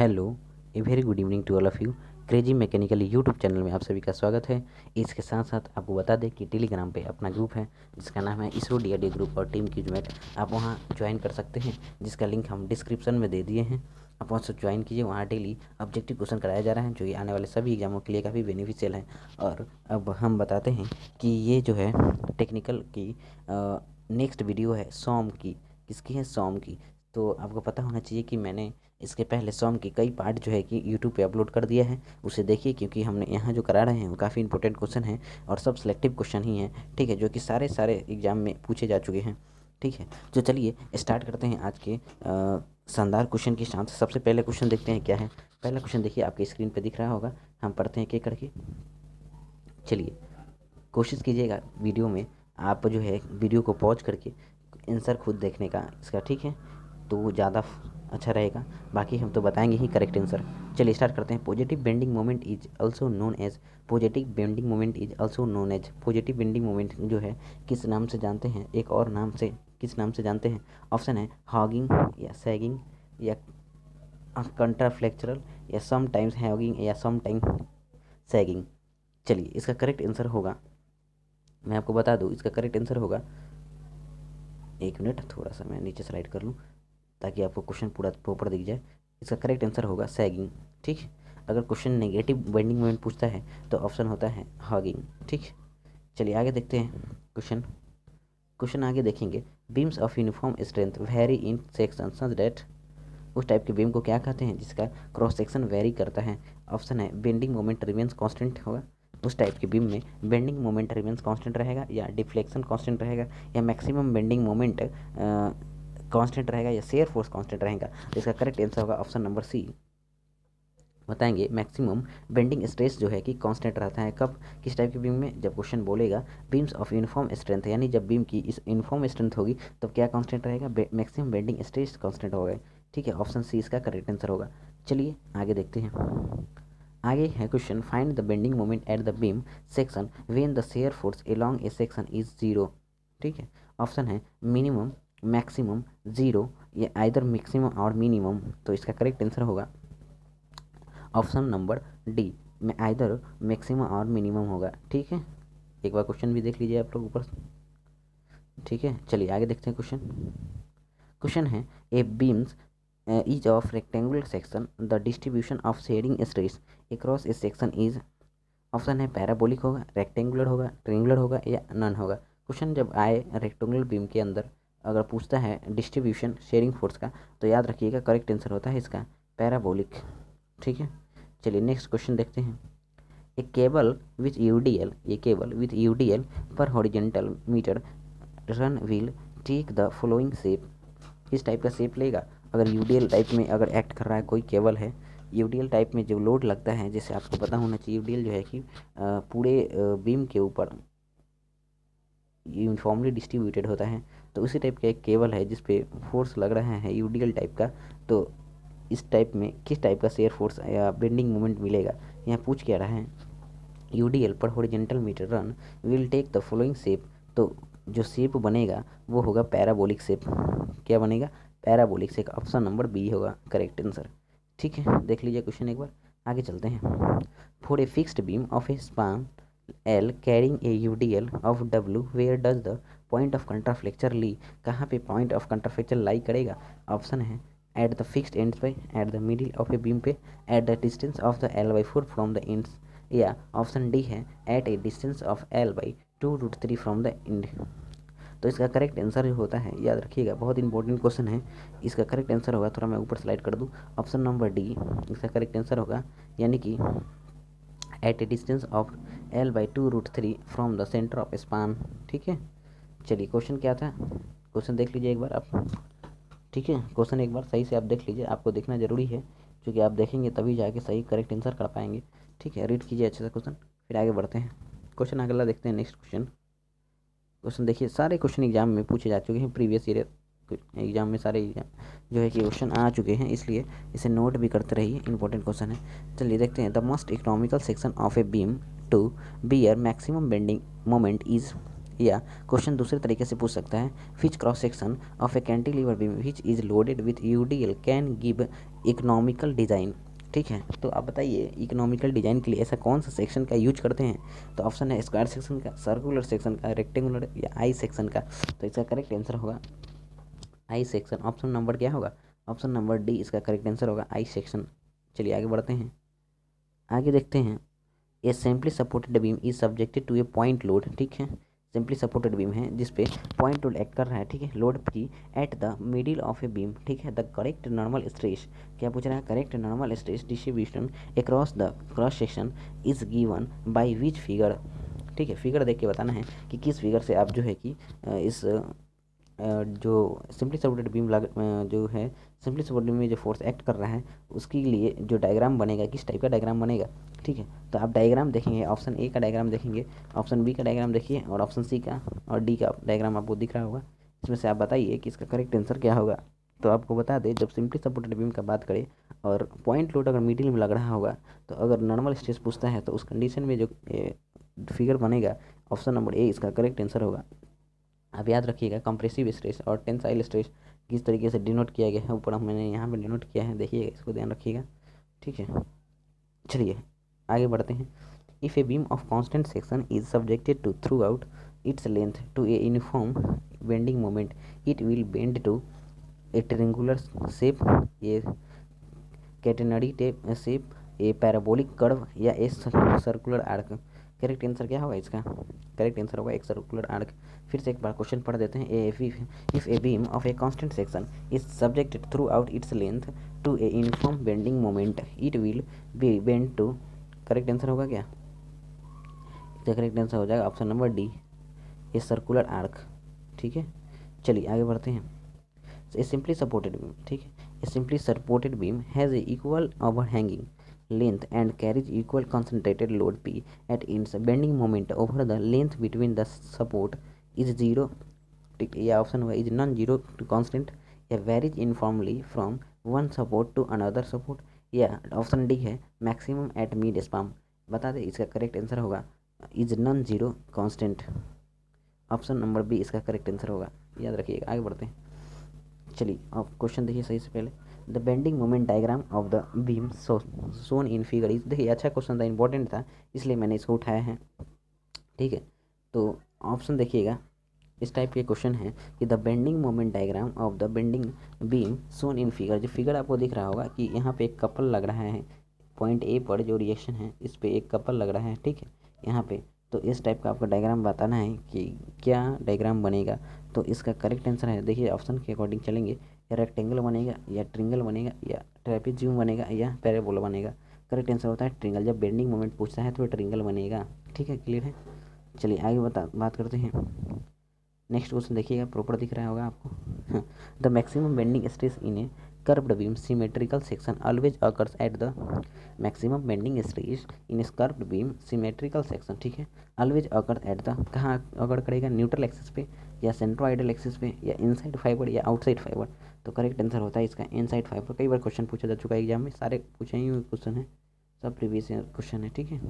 Hello, a very good evening to all of you. Crazy mechanical YouTube channel में आप सभी का स्वागत है। इसके साथ साथ आपको बता दें कि टेलीग्राम पे अपना ग्रुप है जिसका नाम है इसरो डीआरडी ग्रुप और टीम की जूमेट। आप वहाँ ज्वाइन कर सकते हैं जिसका लिंक हम डिस्क्रिप्शन में दे दिए हैं। आप वहाँ से ज्वाइन कीजिए। वहाँ डेली ऑब्जेक्टिव क्वेश्चन कराया जा रहा है जो कि आने वाले सभी एग्जामों के लिए काफ़ी बेनिफिशियल है। और अब हम बताते हैं कि ये जो है टेक्निकल की नेक्स्ट वीडियो है सोम की। किसकी है? सोम की। तो आपको पता होना चाहिए कि मैंने इसके पहले सॉम के कई पार्ट जो है कि यूट्यूब पे अपलोड कर दिया है। उसे देखिए क्योंकि हमने यहाँ जो करा रहे हैं वो काफ़ी इंपॉर्टेंट क्वेश्चन हैं और सब सिलेक्टिव क्वेश्चन ही हैं, ठीक है, जो कि सारे सारे एग्जाम में पूछे जा चुके हैं, ठीक है। तो चलिए स्टार्ट करते हैं आज के शानदार क्वेश्चन के साथ। सबसे पहले क्वेश्चन देखते हैं क्या है। पहला क्वेश्चन देखिए आपके स्क्रीन पर दिख रहा होगा। हम पढ़ते हैं एक करके। चलिए कोशिश कीजिएगा वीडियो में आप जो है वीडियो को पॉज करके आंसर खुद देखने का इसका, ठीक है, तो वो ज़्यादा अच्छा रहेगा। बाकी हम तो बताएंगे ही करेक्ट आंसर। चलिए स्टार्ट करते हैं। Positive bending moment is also known as positive bending moment जो है किस नाम से जानते हैं? एक और नाम से किस नाम से जानते हैं? ऑप्शन है हॉगिंग या सैगिंग या कंट्राफ्लेक्चरल या समटाइम्स हैगिंग या समटाइम सैगिंग। चलिए इसका करेक्ट आंसर होगा, मैं आपको बता दूं, इसका करेक्ट आंसर होगा, एक मिनट थोड़ा सा मैं नीचे स्लाइड कर लूँ ताकि आपको क्वेश्चन पूरा प्रॉपर दिख जाए। इसका करेक्ट आंसर होगा सैगिंग, ठीक। अगर क्वेश्चन नेगेटिव बेंडिंग मोमेंट पूछता है तो ऑप्शन होता है हॉगिंग, ठीक। चलिए आगे देखते हैं क्वेश्चन। क्वेश्चन आगे देखेंगे। Beams of uniform strength very in section such that. उस टाइप के बीम को क्या कहते हैं जिसका क्रॉस सेक्शन वेरी करता है? ऑप्शन है बेंडिंग मोमेंट रिमेंस कांस्टेंट होगा। उस टाइप के बीम में बेंडिंग मोमेंट रिमेंस कांस्टेंट रहेगा या डिफ्लेक्शन कांस्टेंट रहेगा या मैक्सिमम बेंडिंग मोमेंट कांस्टेंट रहेगा या शेयर फोर्स कांस्टेंट रहेगा। इसका करेक्ट आंसर होगा ऑप्शन नंबर सी। बताएंगे मैक्सिमम बेंडिंग स्ट्रेस जो है कि कांस्टेंट रहता है कब, किस टाइप के बीम में? जब क्वेश्चन बोलेगा बीम्स ऑफ यूनिफॉर्म स्ट्रेंथ, यानी जब बीम की इस यूनिफॉर्म स्ट्रेंथ होगी तब क्या कांस्टेंट रहेगा? मैक्सिमम बेंडिंग स्ट्रेस कांस्टेंट होगा, ठीक है। ऑप्शन सी इसका करेक्ट आंसर होगा। चलिए आगे देखते हैं। आगे है question. Find the bending moment at the beam section when the shear force along A section is zero, ठीक है। ऑप्शन है मिनिमम, मैक्सिमम, जीरो या आइदर मैक्सिमम और मिनिमम। तो इसका करेक्ट आंसर होगा ऑप्शन नंबर डी में आइदर मैक्सिमम और मिनिमम होगा, ठीक है। एक बार क्वेश्चन भी देख लीजिए आप लोग ऊपर, ठीक है। चलिए आगे देखते हैं क्वेश्चन। क्वेश्चन है a beams is of rectangular section the distribution of shearing stress across a section is. Option है पैराबोलिक होगा, रेक्टेंगुलर होगा, ट्रेंगुलर होगा या नन होगा। क्वेश्चन जब आए रेक्टेंगुलर बीम के अंदर अगर पूछता है डिस्ट्रीब्यूशन शेयरिंग फोर्स का तो याद रखिएगा करेक्ट आंसर होता है इसका पैराबोलिक, ठीक है। चलिए नेक्स्ट क्वेश्चन देखते हैं। ए केबल विथ यूडीएल पर horizontal metre run will take the following shape. किस टाइप का शेप लेगा? अगर यूडीएल टाइप में अगर एक्ट कर रहा है कोई केबल है, यूडीएल टाइप में जो लोड लगता है, जैसे आपको पता होना चाहिए यूडीएल जो है कि पूरे बीम के ऊपर यूनिफॉर्मली डिस्ट्रीब्यूटेड होता है, तो उसी टाइप का एक केबल है जिस पे फोर्स लग रहा है यूडीएल टाइप का। तो इस टाइप में किस टाइप का शेयर फोर्स या बेंडिंग मोमेंट मिलेगा? यहाँ पूछ क्या रहा है, यूडीएल पर horizontal metre run will take the following shape. तो जो शेप बनेगा वो होगा पैराबोलिक शेप। क्या बनेगा? Parabolic shape. Option number B होगा करेक्ट आंसर, ठीक है। देख लीजिए क्वेश्चन एक बार, आगे चलते हैं। For a fixed beam of a span L carrying a UDL of W where does the point of contraflexure lie. कहाँ पे पॉइंट ऑफ कंट्राफ्लेक्चर लाई करेगा? ऑप्शन है एट द फिक्स्ड एंड्स पे, at the middle of a beam पे, at the distance of the L/4 from the ends, या option D है at a distance of L/2√3 from the end. तो इसका correct answer जो होता है, याद रखिएगा बहुत इंपॉर्टेंट क्वेश्चन है, इसका करेक्ट आंसर होगा, थोड़ा मैं ऊपर स्लाइड कर दूँ, ऑप्शन नंबर डी इसका करेक्ट आंसर होगा, यानी कि at a distance of L/2√3 from the centre of span, ठीक है। चलिए क्वेश्चन क्या था, क्वेश्चन देख लीजिए एक बार आप, ठीक है। क्वेश्चन एक बार सही से आप देख लीजिए, आपको देखना जरूरी है क्योंकि आप देखेंगे तभी जाके सही करेक्ट आंसर कर पाएंगे, ठीक है। रीड कीजिए अच्छे से क्वेश्चन, फिर आगे बढ़ते हैं। क्वेश्चन अगला देखते हैं। Next question. क्वेश्चन देखिए, सारे क्वेश्चन एग्जाम में पूछे जा चुके हैं, प्रीवियस ईयर एग्जाम में सारे एग्जाम जो है कि क्वेश्चन आ चुके हैं, इसलिए इसे नोट भी करते रहिए, इंपॉर्टेंट क्वेश्चन है। चलिए देखते हैं। The most economical section of a beam to bear maximum bending moment is या क्वेश्चन दूसरे तरीके से पूछ सकता है, which cross section of a cantilever beam which is loaded with UDL can give economical design. ठीक है, तो आप बताइए इकोनॉमिकल डिजाइन के लिए ऐसा कौन सा सेक्शन का यूज करते हैं। तो ऑप्शन है स्क्वायर सेक्शन का, सर्कुलर सेक्शन का, रेक्टेंगुलर या आई सेक्शन का। तो इसका करेक्ट आंसर होगा आई सेक्शन। ऑप्शन नंबर क्या होगा, ऑप्शन नंबर डी इसका करेक्ट आंसर होगा आई सेक्शन। चलिए आगे बढ़ते हैं, आगे देखते हैं। A simply supported beam is subjected to a point load. ठीक है, सिंपली सपोर्टेड बीम है जिसपे पॉइंट लोड एक्ट कर रहा है। ठीक है, load P eight the middle of a beam. ठीक है, द करेक्ट नॉर्मल स्ट्रेस, क्या पूछ रहा है, correct normal stress distribution across the cross section is given by which figure. ठीक है, फिगर देख के बताना है कि किस फिगर से आप जो है कि इस जो सिंपली सपोर्टेड बीम जो है सिंपली सपोर्टेड में जो फोर्स एक्ट कर रहा है उसके लिए जो डायग्राम बनेगा किस टाइप का डायग्राम बनेगा। ठीक है, तो आप डायग्राम देखेंगे, ऑप्शन ए का डायग्राम देखेंगे, ऑप्शन बी का डायग्राम देखिए और ऑप्शन सी का और डी का डायग्राम आपको दिख रहा होगा। इसमें से आप बताइए कि इसका करेक्ट आंसर क्या होगा। तो आपको बता दें, जब सिंपली सपोर्टेड बीम का बात करें और पॉइंट लोड अगर मिडिल में लग रहा होगा तो अगर नॉर्मल स्ट्रेस पूछता है तो उस कंडीशन में जो फिगर बनेगा ऑप्शन नंबर ए इसका करेक्ट आंसर होगा। आप याद रखिएगा कंप्रेसिव स्ट्रेस और टेंसाइल स्ट्रेस किस तरीके से डिनोट किया गया है, ऊपर मैंने यहाँ पे डिनोट किया है, देखिएगा, इसको ध्यान रखिएगा। ठीक है, चलिए आगे बढ़ते हैं। If a beam of constant section is subjected to throughout its length to a uniform bending moment it will bend to a triangular shape, a catenary type shape, a parabolic curve या a circular arc. Correct answer क्या होगा इसका, correct answer होगा एक circular arc. फिर से एक बार question पढ़ देते हैं। If a beam of a constant section is subjected throughout its length to a uniform bending moment it will be bend to, correct answer होगा क्या, इसका करेक्ट आंसर हो जाएगा option number D, a circular arc. ठीक है, चलिए आगे बढ़ते हैं। ए सिंपली सपोर्टेड बीम, ठीक है, ए simply supported beam has a equal overhanging length and carries equal concentrated load P at its bending moment over the length between the support is zero। ठीक है, यह ऑप्शन हुआ is non zero constant या varies uniformly from one support to another support, या option D है maximum at mid span. बता दें इसका करेक्ट आंसर होगा is non zero constant. Option number B इसका करेक्ट आंसर होगा, याद रखिएगा। आगे बढ़ते हैं, चलिए आप क्वेश्चन देखिए सही से पहले। The bending moment diagram of the beam shown in figure is, देखिए अच्छा क्वेश्चन था, इंपॉर्टेंट था, इसलिए मैंने इसको उठाया है। ठीक है, तो ऑप्शन देखिएगा, इस टाइप के क्वेश्चन है कि the bending moment diagram of the bending beam shown in figure, जो फिगर आपको दिख रहा होगा कि यहाँ पे एक कपल लग रहा है पॉइंट ए पर, जो रिएक्शन है इस पे एक कपल लग रहा है। ठीक है, यहाँ पे तो इस टाइप का आपको डायग्राम बताना है कि क्या डायग्राम बनेगा। तो इसका करेक्ट आंसर है, देखिए ऑप्शन के अकॉर्डिंग चलेंगे, या रेक्टेंगल बनेगा या ट्रिंगल बनेगा या ट्रेपेजियम बनेगा या पैराबोला बनेगा। करेक्ट आंसर होता है ट्रिंगल, जब बेंडिंग मोमेंट पूछता है तो ट्रिंगल बनेगा। ठीक है, क्लियर है। चलिए आगे बात करते हैं। नेक्स्ट क्वेश्चन देखिएगा, प्रॉपर दिख रहा होगा आपको। The maximum bending stress in A curved beam symmetrical section always occurs at the maximum bending stress in curved beam symmetrical section. ठीक है, ऑलवेज अकर एट द, कहाँ अकर करेगा, न्यूट्रल एक्सिस पे या सेंट्रोइडल एक्सिस पे या इनसाइड फाइबर या outside fibre. तो करेक्ट आंसर होता है इसका इनसाइड फाइबर। कई बार क्वेश्चन पूछा जा चुका है एग्जाम में, सारे पूछे ही हुए क्वेश्चन है, सब प्रीवियस क्वेश्चन है। ठीक है,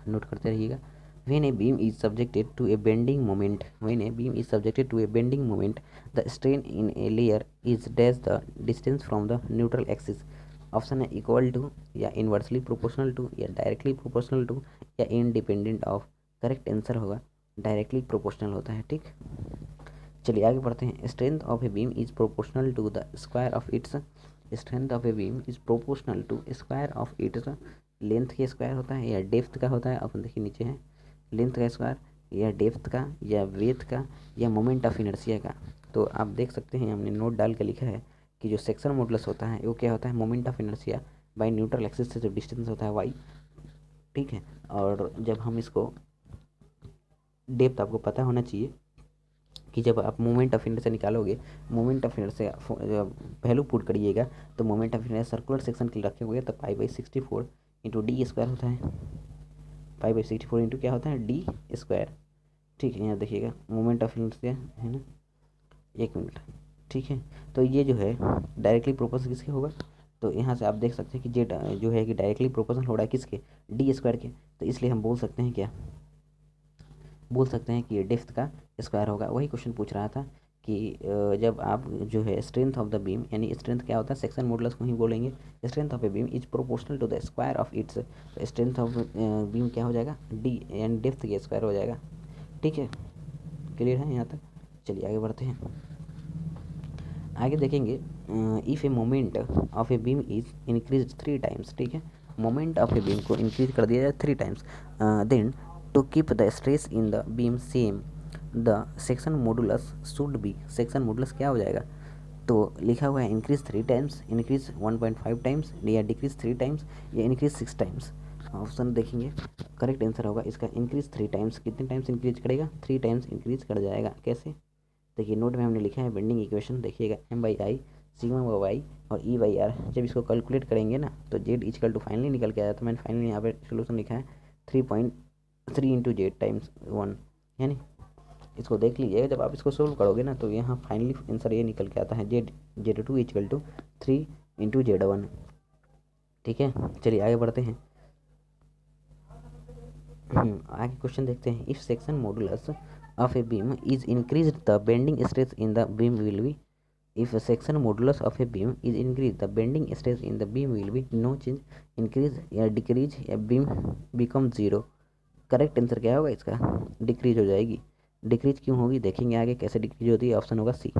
नोट करते रहिएगा। When a beam is subjected to a bending moment, when a beam is subjected to a bending moment, the strain in a layer is dash the distance from the neutral axis। Option है equal to या inversely proportional to या directly proportional to या independent of. Correct answer होगा directly proportional होता है। ठीक, चलिए आगे बढ़ते हैं। Strength of a beam is proportional to the square of its, strength of a beam is proportional to square of its, length के स्क्वायर होता है या डेप्थ का होता है। ऑप्शन देखिए नीचे है, लेंथ का स्क्वायर या डेप्थ का या वेथ का या मोमेंट ऑफ इनर्शिया का। तो आप देख सकते हैं हमने नोट डाल के लिखा है कि जो सेक्शन मॉडुलस होता है वो क्या होता है, moment of inertia by neutral axis से जो डिस्टेंस होता है वाई। ठीक है, और जब हम इसको डेप्थ आपको पता होना चाहिए कि जब आप मोमेंट ऑफ इनर्शिया निकालोगे, moment of inertia value put करिएगा तो moment of inertia circular section के लिए रखे तो π/64 इंटू डी स्क्वायर होता है। π/64 इंटू क्या होता है, डी स्क्वायर। ठीक है, यहाँ देखिएगा मोमेंट ऑफ इनर्शिया है ना, एक मिनट। ठीक है, तो ये जो है डायरेक्टली प्रोपोर्शनल किसके होगा, तो यहाँ से आप देख सकते हैं कि जेड जो है कि डायरेक्टली प्रोपोर्शनल हो रहा है किसके, डी स्क्वायर के। तो इसलिए हम बोल सकते हैं क्या, बोल सकते हैं कि ये डेप्थ का स्क्वायर होगा। वही क्वेश्चन पूछ रहा था कि जब आप जो है स्ट्रेंथ ऑफ द बीम, यानी स्ट्रेंथ क्या होता है, सेक्शन मॉडुलस को ही बोलेंगे। Strength of a beam is proportional to the square of its, strength of beam क्या हो जाएगा, डी, यानी डेप्थ के स्क्वायर हो जाएगा। ठीक है, क्लियर है यहाँ तक। चलिए आगे बढ़ते हैं। आगे देखेंगे, if a moment of a beam is increase 3 times, ठीक है, मोमेंट ऑफ ए बीम को इंक्रीज कर दिया जाए 3 times, then to keep the stress in the beam same the section modulus should be, section modulus क्या हो जाएगा, तो लिखा हुआ है इंक्रीज 3 टाइम्स, इंक्रीज 1.5 टाइम्स, या डिक्रीज 3 टाइम्स, या इंक्रीज 6 टाइम्स। ऑप्शन देखेंगे, करेक्ट आंसर होगा इसका इंक्रीज 3 टाइम्स। कितने टाइम्स इंक्रीज करेगा, 3 टाइम्स इंक्रीज कर जाएगा। कैसे, देखिए नोट में हमने लिखा है बेंडिंग इक्वेशन, देखिएगा m/i सिग्मा बाई वाई और e/r, जब इसको कैलकुलेट करेंगे ना तो z इजकल टू फाइनली निकल के आया। तो मैंने फाइनली यहाँ पे सोल्यूशन लिखा है 3.3 इंटू जेड टाइम्स 1, यानी इसको देख लीजिएगा, जब आप इसको सोल्व करोगे ना तो यहाँ फाइनली आंसर ये निकल के आता है Z2 is equal to 3 into Z1। ठीक है, चलिए आगे बढ़ते हैं। आगे क्वेश्चन देखते हैं, if section modulus of a beam is increase the bending stress in the beam will B, if a section modulus of a beam is increased the bending stress in the beam will be no change, increase या decrease या beam become zero। Correct answer क्या होगा इसका, decrease हो जाएगी। Decrease क्यों होगी देखेंगे आगे कैसे डिक्रीज होती है, ऑप्शन होगा सी।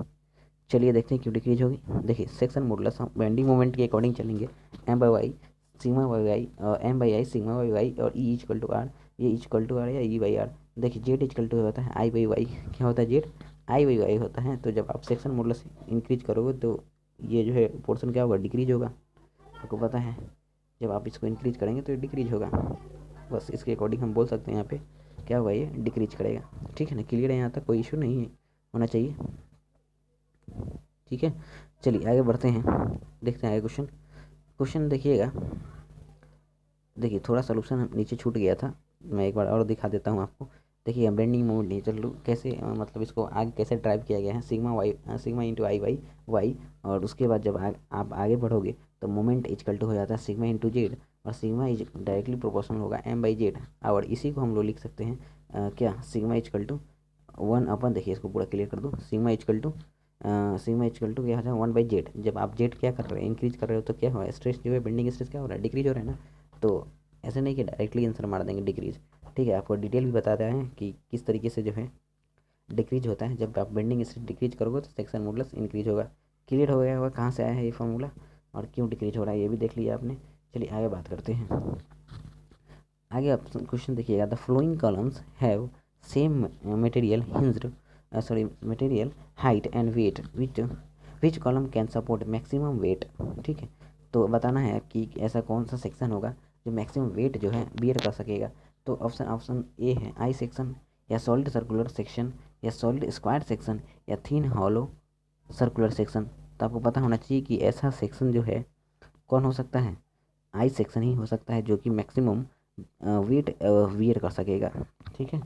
चलिए देखते हैं क्यों डिक्रीज होगी। देखिए सेक्शन मॉडुलस हम बेंडिंग मोमेंट के अकॉर्डिंग चलेंगे, M by y sigma by y, M by I sigma by y, और ई इजकल टू आर, ये इजकल टू आर या ई बाई आर। देखिए जेड इजकल टू होता है आई बाई वाई, क्या होता है जेड आई बाई वाई होता है। तो जब आप सेक्शन मॉडुलस इंक्रीज करोगे तो ये जो है पोर्शन क्या होगा, डिक्रीज होगा। आपको पता है जब आप इसको इंक्रीज करेंगे तो ये डिक्रीज होगा। बस इसके अकॉर्डिंग हम बोल सकते हैं यहाँ पे क्या होगा, ये डिक्रीज करेगा। ठीक है ना, क्लियर है यहाँ तक, कोई इशू नहीं है होना चाहिए। ठीक है, चलिए आगे बढ़ते हैं, देखते हैं आगे क्वेश्चन। क्वेश्चन देखिएगा, देखिए थोड़ा सोल्यूशन नीचे छूट गया था, मैं एक बार और दिखा देता हूँ आपको। देखिए बेंडिंग मोमेंट नहीं चल कैसे मतलब इसको आगे कैसे ड्राइव किया गया है, सिग्मा वाई सिग्मा इंटू आई वाई वाई, और उसके बाद जब आप आगे बढ़ोगे तो मोमेंट इजकल टू हो जाता है सिग्मा इंटू जेड, और सिग्मा इज डायरेक्टली प्रोपोर्शनल होगा एम बाई जेड। और इसी को हम लोग लिख सकते हैं क्या, सिग्मा इजकल टू 1 अपन, देखिए इसको पूरा क्लियर कर दो, सिग्मा इजकल टू क्या हो जाए 1/z। जब आप जेड क्या कर रहे हैं, इंक्रीज कर रहे हो, तो क्या हो रहा है, स्ट्रेस जो है बेंडिंग स्ट्रेस क्या हो रहा है, डिक्रीज हो रहा है ना। तो ऐसे नहीं कि डायरेक्टली आंसर मार देंगे डिक्रीज। ठीक है, आपको डिटेल भी बता रहे हैं कि किस तरीके से जो है डिक्रीज होता है। जब आप बेंडिंग स्ट्रेस डिक्रीज करोगे तो सेक्शन मॉडुलस इंक्रीज होगा। क्लियर हो गया होगा कहाँ से आया है ये फॉर्मूला और क्यों डिक्रीज हो रहा है, ये भी देख लिया आपने। चलिए आगे बात करते हैं। आगे आप क्वेश्चन देखिएगा, the following columns have same material hinged material height and weight which column can support maximum weight. ठीक है, तो बताना है कि ऐसा कौन सा सेक्शन होगा जो मैक्सिमम वेट जो है बियर कर सकेगा। तो ऑप्शन ए है आई सेक्शन, या सॉलिड सर्कुलर सेक्शन, या सॉलिड स्क्वायर सेक्शन, या थिन हॉलो सर्कुलर सेक्शन। तो आपको पता होना चाहिए कि ऐसा सेक्शन जो है कौन हो सकता है, आई सेक्शन ही हो सकता है जो कि मैक्सिमम वेट वियर कर सकेगा। ठीक है,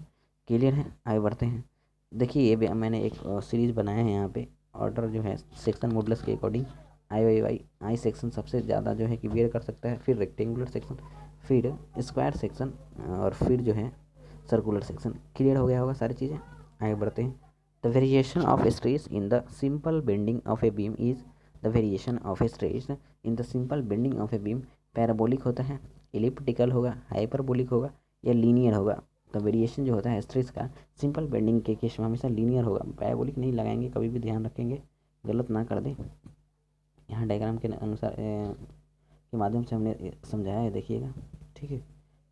क्लियर है, आगे बढ़ते हैं। देखिए ये भी मैंने एक सीरीज़ बनाया है यहाँ पे, ऑर्डर जो है सेक्शन मॉडुलस के according I y y, I section सबसे ज़्यादा जो है कि वियर कर सकता है, फिर रेक्टेंगुलर सेक्शन, फिर स्क्वायर सेक्शन, और फिर जो है सर्कुलर सेक्शन। क्लियर हो गया होगा सारी चीज़ें, आगे बढ़ते हैं। The variation of stress in the simple bending of a beam is, the variation of stress in the simple bending of a beam parabolic होता है, एलिप्टिकल होगा, हाइपरबोलिक होगा, या लीनियर होगा। तो वेरिएशन जो होता है स्ट्रेस का सिंपल बेंडिंग के केस में हमेशा लीनियर होगा, पैराबोलिक नहीं लगाएंगे, कभी भी ध्यान रखेंगे गलत ना कर दें। यहाँ डायग्राम के अनुसार के माध्यम से हमने समझाया है, देखिएगा। ठीक है,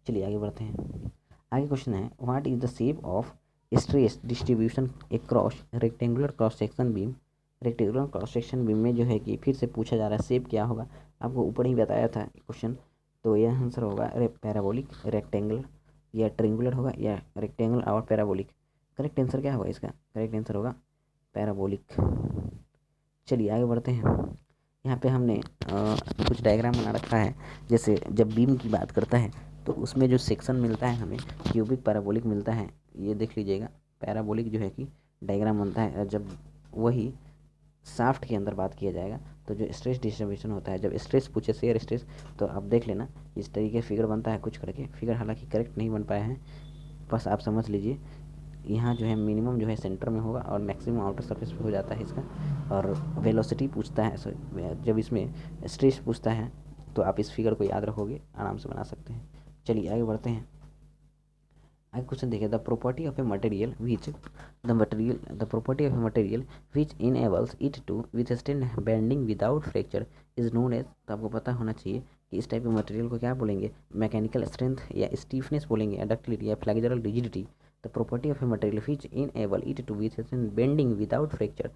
चलिए आगे बढ़ते हैं। आगे क्वेश्चन है, what is the shape of stress distribution across rectangular cross section beam. Rectangular cross section beam में जो है कि फिर से पूछा जा रहा है शेप क्या होगा, आपको ऊपर ही बताया था क्वेश्चन। तो यह आंसर होगा पैराबोलिक, रेक्टेंगुलर, या ट्रिंगुलर होगा, या रेक्टेंगल और पैराबोलिक। करेक्ट आंसर क्या होगा इसका, करेक्ट आंसर होगा पैराबोलिक। चलिए आगे बढ़ते हैं। यहाँ पे हमने कुछ डायग्राम बना रखा है, जैसे जब बीम की बात करता है तो उसमें जो सेक्शन मिलता है हमें क्यूबिक पैराबोलिक मिलता है। ये देख लीजिएगा, पैराबोलिक जो है कि डायग्राम बनता है। और जब वही शाफ्ट के अंदर बात किया जाएगा तो जो स्ट्रेस डिस्ट्रीब्यूशन होता है, जब स्ट्रेस पूछे शेयर स्ट्रेस, तो आप देख लेना इस तरीके फिगर बनता है कुछ करके। फिगर हालांकि करेक्ट नहीं बन पाया है, बस आप समझ लीजिए। यहाँ जो है मिनिमम जो है सेंटर में होगा और मैक्सिमम आउटर सरफेस पे हो जाता है इसका। और वेलोसिटी पूछता है, जब इसमें स्ट्रेस पूछता है तो आप इस फिगर को याद रखोगे, आराम से बना सकते हैं। चलिए आगे बढ़ते हैं। आगे क्वेश्चन देखिए, the property of a material which the property of a material which enables it to withstand bending without fracture is known as. तो आपको पता होना चाहिए कि इस टाइप के मटेरियल को क्या बोलेंगे, मैकेनिकल स्ट्रेंथ या स्टीफनेस बोलेंगे, या डक्टिलिटी या flexural rigidity. The property of a material which enable it to withstand bending without fracture.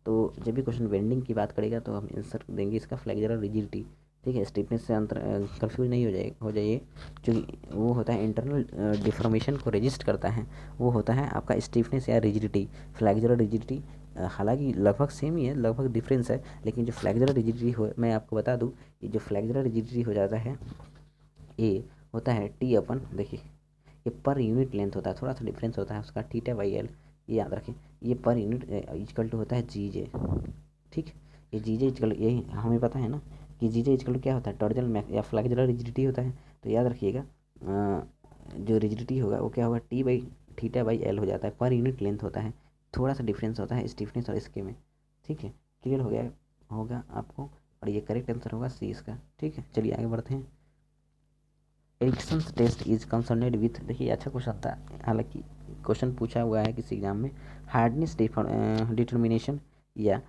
तो जब भी क्वेश्चन बेंडिंग की बात करेगा तो हम आंसर देंगे इसका फ्लेक्सुरल रिजिडिटी। ठीक है, स्टीफनेस से अंतर कन्फ्यूज नहीं हो जाइए क्योंकि वो होता है इंटरनल डिफॉर्मेशन को रजिस्ट करता है, वो होता है आपका स्टीफनेस या रिजिडिटी। फ्लेक्सुरल रिजिडिटी हालांकि लगभग सेम ही है, लगभग डिफरेंस है, लेकिन जो फ्लेक्सुरल रिजिडिटी हो, मैं आपको बता दूं, ये जो फ्लेक्सुरल रिजिडिटी हो जाता है ये होता है टी अपन, देखिए ये पर यूनिट लेंथ होता है, थोड़ा सा डिफरेंस होता है उसका, थीटा बाई एल, ये याद रखें। ये पर यूनिट इक्वल टू होता है जी जे। ठीक, ये जी जे इक्वल, ये हमें पता है ना कि जी जे इक्वल क्या होता है, टॉर्जनल मैक या फ्लेक्सुरल रिजिडिटी होता है। तो याद रखिएगा जो रिजिडिटी होगा वो क्या होगा, T by theta by L हो जाता है, पर यूनिट लेंथ होता है, थोड़ा सा डिफरेंस होता है स्टीफनेस और इसके में। ठीक है, क्लियर हो गया होगा आपको, और ये करेक्ट आंसर होगा सी इसका। ठीक है, चलिए आगे बढ़ते हैं। एरिक्सन्स टेस्ट इज कंसर्नेड विथ, देखिए अच्छा क्वेश्चन था, हालांकि क्वेश्चन पूछा हुआ है किसी एग्जाम में, हार्डनेस डिटर्मिनेशन या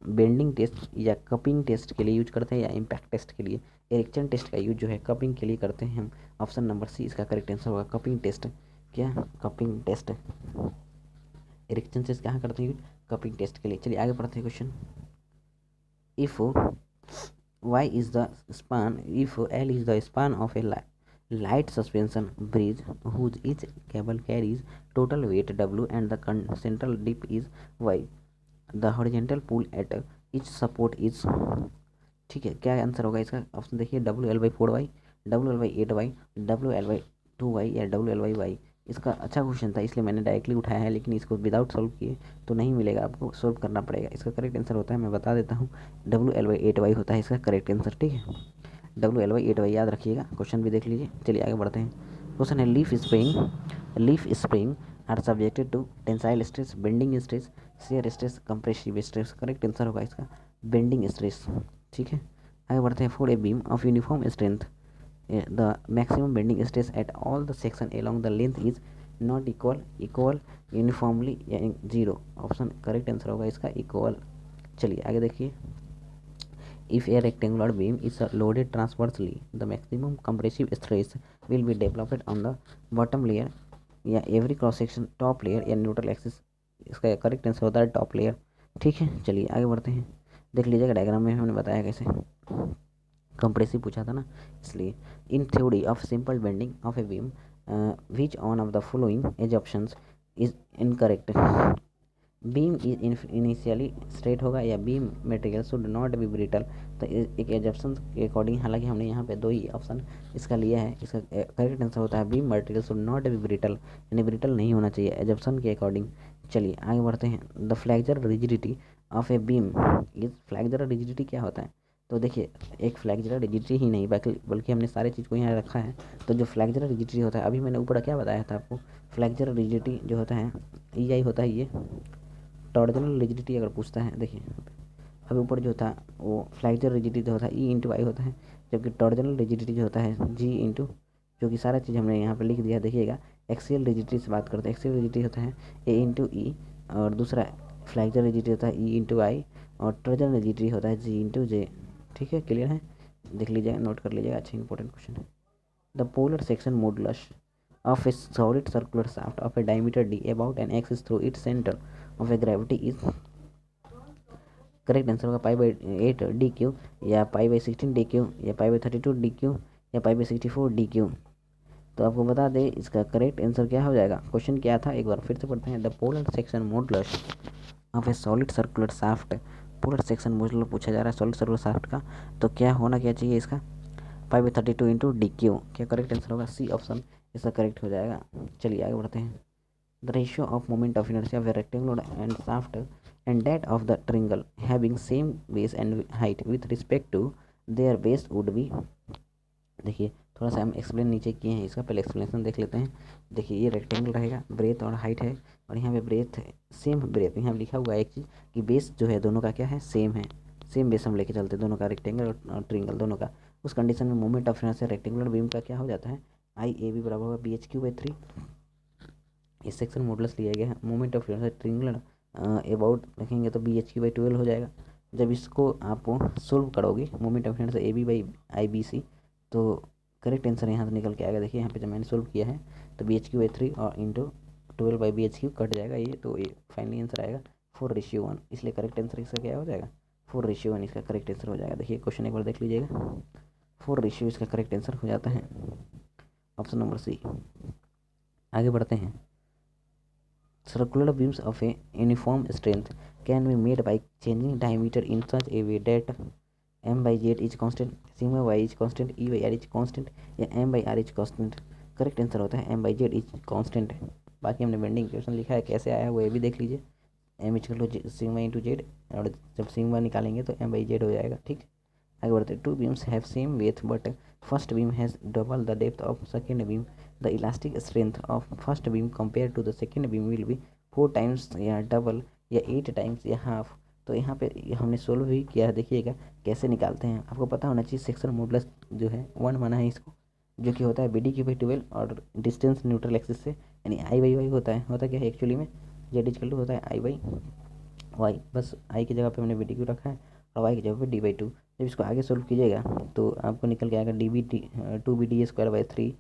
बेंडिंग टेस्ट या कपिंग टेस्ट के लिए यूज करते हैं या इम्पैक्ट टेस्ट के लिए। एरिक्सन टेस्ट का यूज जो है कपिंग के लिए करते हैं हम, ऑप्शन नंबर सी इसका करेक्ट आंसर होगा, कपिंग टेस्ट। क्या, कपिंग टेस्ट, एरिक्सन टेस्ट कहाँ करते हैं यूज, कपिंग टेस्ट के लिए। चलिए आगे बढ़ते हैं question. If y is the span, if L is the span of a light suspension bridge whose each cable carries total weight W and the central dip is y, the horizontal pull at each support is। ठीक है, क्या answer होगा इसका, option देखिए, WL/4y, WL/8y, WL/2y या WL/y। इसका अच्छा question था इसलिए मैंने डायरेक्टली उठाया है, लेकिन इसको विदाउट सॉल्व किए तो नहीं मिलेगा, आपको सॉल्व करना पड़ेगा। इसका करेक्ट आंसर होता है, मैं बता देता हूँ, WL/8y होता है इसका करेक्ट आंसर। ठीक है, WL/8y याद रखिएगा, क्वेश्चन भी देख लीजिए। चलिए आगे बढ़ते हैं। क्वेश्चन है, leaf spring are subjected to tensile stress, bending stress, shear stress, compressive stress. Correct answer होगा इसका बेंडिंग स्ट्रेस। ठीक है, आगे बढ़ते हैं। For a beam of uniform strength the maximum bending stress at all the section along the length is not equal uniformly या zero. Option correct answer होगा इसका इक्वल। चलिए आगे देखिए। If a rectangular beam is loaded transversely, the maximum compressive stress will be developed on the bottom layer या every cross section top layer या neutral axis. इसका correct answer होता है टॉप लेयर। ठीक है, चलिए आगे बढ़ते हैं। देख लीजिएगा डायग्राम में हमने बताया कैसे, कंप्रेसिव पूछा था ना इसलिए। In theory of simple bending of a beam which one of the following assumptions is incorrect. Beam initially straight होगा या beam material should not be brittle. तो एक एजप्शन के अकॉर्डिंग, हालांकि हमने यहाँ पे दो ही ऑप्शन इसका लिया है, इसका करेक्ट आंसर होता है beam material should not be brittle, यानी ब्रिटल नहीं होना चाहिए एजप्शन के अकॉर्डिंग। चलिए आगे बढ़ते हैं। The flexural rigidity of a beam is, flexural rigidity क्या होता है, तो देखिए एक फ्लेक्सुरल रिजिडिटी ही नहीं बल्कि हमने सारे चीज़ को यहाँ रखा है। तो जो फ्लेक्सुरल रिजिडिटी होता है, अभी मैंने ऊपर क्या बताया था आपको, फ्लेक्सुरल रिजिडिटी जो होता है EI होता है, ये टॉर्जनल रिजिडिटी अगर पूछता है, देखिए अभी ऊपर जो था वो फ्लेक्सुरल रिजिडिटी जो होता है E/I होता है, जबकि टॉर्जनल रिजिडिटी जो होता है G इंटू, जो कि सारा चीज़ हमने यहाँ पे लिख दिया। देखिएगा एक्सियल रिजिडिटी से बात करते हैं, एक्सियल रिजिडिटी होता है A/E, और दूसरा फ्लेक्सुरल रिजिडिटी होता है E/I, और टॉर्जनल रिजिडिटी होता है G/J। ठीक है, क्लियर है, देख लीजिएगा, नोट कर लीजिएगा, अच्छा इंपॉर्टेंट क्वेश्चन है। The polar section modulus of a solid circular shaft of a diameter d about an axis through its center of a gravity is, correct answer होगा π/8 dq या π/16 dq या π/32 dq या π/64 dq। तो आपको बता दें इसका करेक्ट आंसर क्या हो जाएगा। क्वेश्चन क्या था, एक बार फिर से पढ़ते हैं। The polar section modulus of A solid circular shaft, polar section modulus पूछा जा रहा है सॉलिड सर्कुलर शाफ्ट का, तो क्या होना क्या चाहिए इसका, π/32 इंटू dq। क्या करेक्ट आंसर होगा, सी ऑप्शन इसका करेक्ट हो जाएगा। चलिए आगे बढ़ते हैं। The ratio of moment of inertia of a rectangular and shaft and that of the triangle having same base and height with respect to their base would be, देखिए थोड़ा सा हम एक्सप्लेन नीचे किए हैं इसका, पहले एक्सप्लेनेशन देख लेते हैं। देखिए ये रेक्टेंगल रहेगा, ब्रेथ और हाइट है, और यहाँ पे ब्रेथ सेम ब्रेथ, यहाँ लिखा हुआ है एक चीज़ कि बेस जो है दोनों का क्या है, सेम है। सेम बेस हम लेके चलते हैं दोनों का, रेक्टेंगल और ट्रिंगल दोनों का। उस कंडीशन में moment of inertia rectangular beam का क्या हो जाता है, आई ए बी बराबर होगा बी एच क्यू बाई 3। इस सेक्शन मॉडुलस लिया गया है। मोमेंट ऑफ इनर्शिया ट्रिंगुलर अबाउट रखेंगे तो बी एच क्यू बाई 12 हो जाएगा। जब इसको आप सोल्व करोगे moment of inertia a b by I b c, तो करेक्ट आंसर यहाँ से निकल के आएगा। देखिए यहाँ पे जब मैंने सोल्व किया है तो बी एच क्यू बाई 3 और into 12 by b h q cut जाएगा ये, तो ये फाइनली आंसर आएगा 4:1। इसलिए करेक्ट आंसर इसका क्या हो जाएगा, 4:1 इसका करेक्ट आंसर हो जाएगा। देखिए क्वेश्चन एक बार देख लीजिएगा, 4 इसका करेक्ट आंसर हो जाता है, ऑप्शन नंबर सी। आगे बढ़ते हैं। Circular beams of a uniform strength can be made by changing diameter in such a way that m by z is constant, sigma y is constant, e by r is constant या m by r is constant। Correct answer होता है m by z is constant। बाकी हमने bending equation लिखा है, कैसे आया वो ये भी देख लीजिए। m equal to sigma into Z, और जब सिग्मा निकालेंगे तो m by z हो जाएगा। ठीक, आगे बढ़ते। Two beams have same width but first beam has double the depth of second beam, the elastic strength of first beam compare to the second beam will be 4 times या double या 8 times या half. तो यहाँ पे हमने solve भी किया है, देखिएगा कैसे निकालते हैं। आपको पता होना चाहिए सेक्शन मॉडुलस जो है 1 माना है इसको, जो कि होता है बी डी क्यू बाई 12 और डिस्टेंस न्यूट्रल एक्सिस से, यानी आई बाई वाई होता क्या है एक्चुअली में, जेड इक्वल टू होता है आई बाई वाई। बस आई की जगह पे हमने बी डी क्यू रखा है और वाई की जगह पे डी बाई 2। जब इसको आगे सोल्व कीजिएगा तो आपको निकल के आएगा D B D 2 BD² by 3।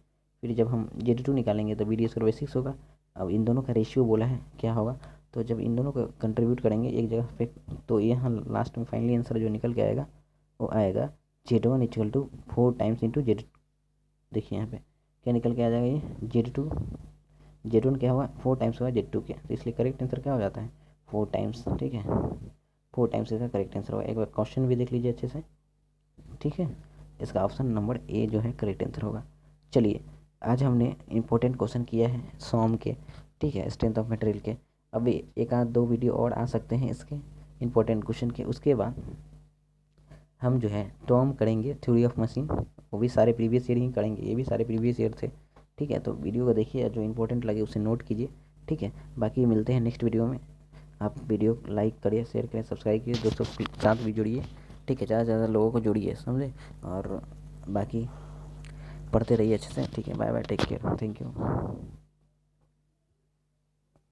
फिर जब हम जेड 2 निकालेंगे तो BD² बाई 6 होगा। अब इन दोनों का रेशियो बोला है क्या होगा, तो जब इन दोनों को कंट्रीब्यूट करेंगे एक जगह पे, तो यहाँ लास्ट में फाइनली आंसर जो निकल के आएगा वो आएगा Z1 equal to 4 times into Z. देखिए यहाँ पे क्या निकल के आ जाएगा, ये Z1 क्या हुआ 4 टाइम्स हुआ Z2 के, तो इसलिए करेक्ट आंसर क्या हो जाता है 4 टाइम्स। ठीक है, 4 टाइम्स इसका करेक्ट आंसर होगा। एक बार क्वेश्चन भी देख लीजिए अच्छे से। ठीक है, इसका ऑप्शन नंबर ए जो है करेक्ट आंसर होगा। चलिए, आज हमने इम्पोर्टेंट क्वेश्चन किया है सॉम के, ठीक है, स्ट्रेंथ ऑफ मटेरियल के। अभी एक आध दो वीडियो और आ सकते हैं इसके इम्पोर्टेंट क्वेश्चन के। उसके बाद हम जो है टॉम करेंगे थ्योरी ऑफ मशीन, वो भी सारे प्रीवियस ईयर ही करेंगे, ये भी सारे प्रीवियस ईयर थे। ठीक है, तो वीडियो को देखिए, जो इंपॉर्टेंट लगे उसे नोट कीजिए। ठीक है, बाकी मिलते हैं नेक्स्ट वीडियो में। आप वीडियो लाइक करिए, शेयर करें, सब्सक्राइब कीजिए, दोस्तों के साथ भी जुड़िए। ठीक है, ज़्यादा से ज़्यादा लोगों को जोड़िए, समझे। और बाकी पढ़ते रहिए अच्छे से। ठीक है, bye bye, take care, thank you.